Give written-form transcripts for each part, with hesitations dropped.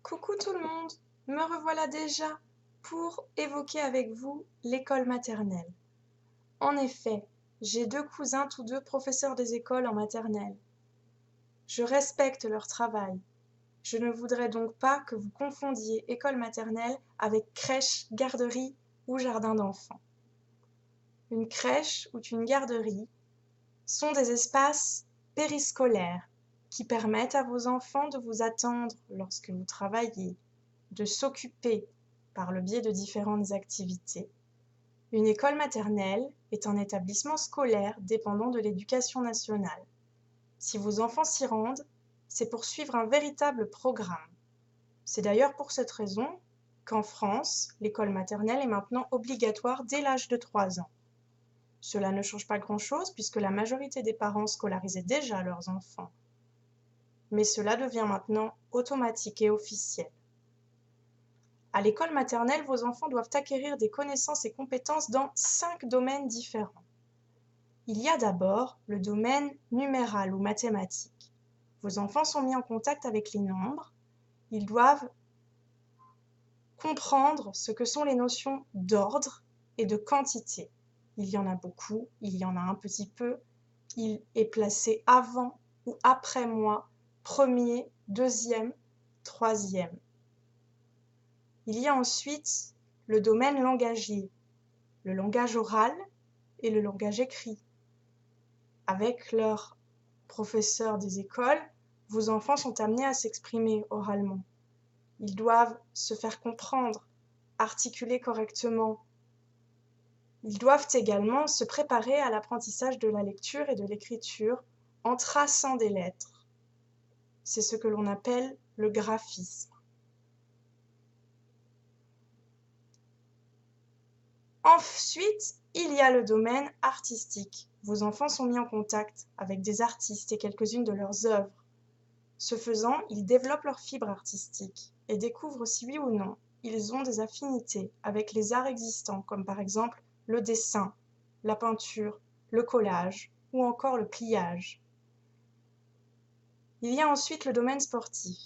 Coucou tout le monde, me revoilà déjà pour évoquer avec vous l'école maternelle. En effet, j'ai deux cousins, tous deux professeurs des écoles en maternelle. Je respecte leur travail. Je ne voudrais donc pas que vous confondiez école maternelle avec crèche, garderie ou jardin d'enfants. Une crèche ou une garderie sont des espaces périscolaires qui permettent à vos enfants de vous attendre lorsque vous travaillez, de s'occuper par le biais de différentes activités. Une école maternelle est un établissement scolaire dépendant de l'Éducation nationale. Si vos enfants s'y rendent, c'est pour suivre un véritable programme. C'est d'ailleurs pour cette raison qu'en France, l'école maternelle est maintenant obligatoire dès l'âge de 3 ans. Cela ne change pas grand-chose puisque la majorité des parents scolarisaient déjà leurs enfants. Mais cela devient maintenant automatique et officiel. À l'école maternelle, vos enfants doivent acquérir des connaissances et compétences dans 5 domaines différents. Il y a d'abord le domaine numéral ou mathématique. Vos enfants sont mis en contact avec les nombres. Ils doivent comprendre ce que sont les notions d'ordre et de quantité. Il y en a beaucoup, il y en a un petit peu. Il est placé avant ou après moi, premier, deuxième, troisième. Il y a ensuite le domaine langagier, le langage oral et le langage écrit. Avec leurs professeurs des écoles, vos enfants sont amenés à s'exprimer oralement. Ils doivent se faire comprendre, articuler correctement. Ils doivent également se préparer à l'apprentissage de la lecture et de l'écriture en traçant des lettres. C'est ce que l'on appelle le graphisme. Ensuite, il y a le domaine artistique. Vos enfants sont mis en contact avec des artistes et quelques-unes de leurs œuvres. Ce faisant, ils développent leur fibre artistique et découvrent si oui ou non ils ont des affinités avec les arts existants, comme par exemple le dessin, la peinture, le collage ou encore le pliage. Il y a ensuite le domaine sportif.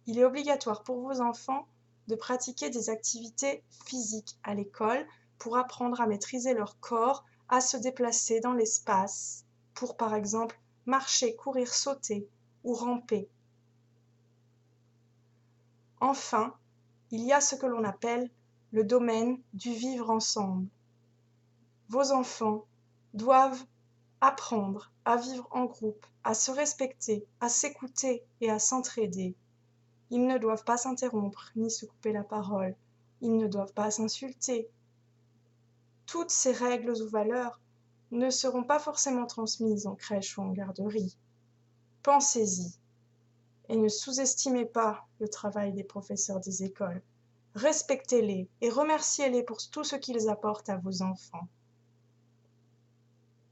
Il est obligatoire pour vos enfants de pratiquer des activités physiques à l'école pour apprendre à maîtriser leur corps, à se déplacer dans l'espace, pour par exemple marcher, courir, sauter ou ramper. Enfin, il y a ce que l'on appelle le domaine du vivre ensemble. Vos enfants doivent apprendre à vivre en groupe, à se respecter, à s'écouter et à s'entraider. Ils ne doivent pas s'interrompre ni se couper la parole. Ils ne doivent pas s'insulter. Toutes ces règles ou valeurs ne seront pas forcément transmises en crèche ou en garderie. Pensez-y et ne sous-estimez pas le travail des professeurs des écoles. Respectez-les et remerciez-les pour tout ce qu'ils apportent à vos enfants.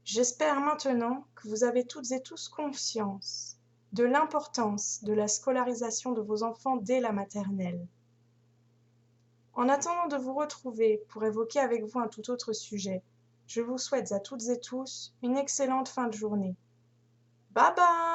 J'espère maintenant que vous avez toutes et tous conscience de l'importance de la scolarisation de vos enfants dès la maternelle. En attendant de vous retrouver pour évoquer avec vous un tout autre sujet, je vous souhaite à toutes et tous une excellente fin de journée. Bye bye!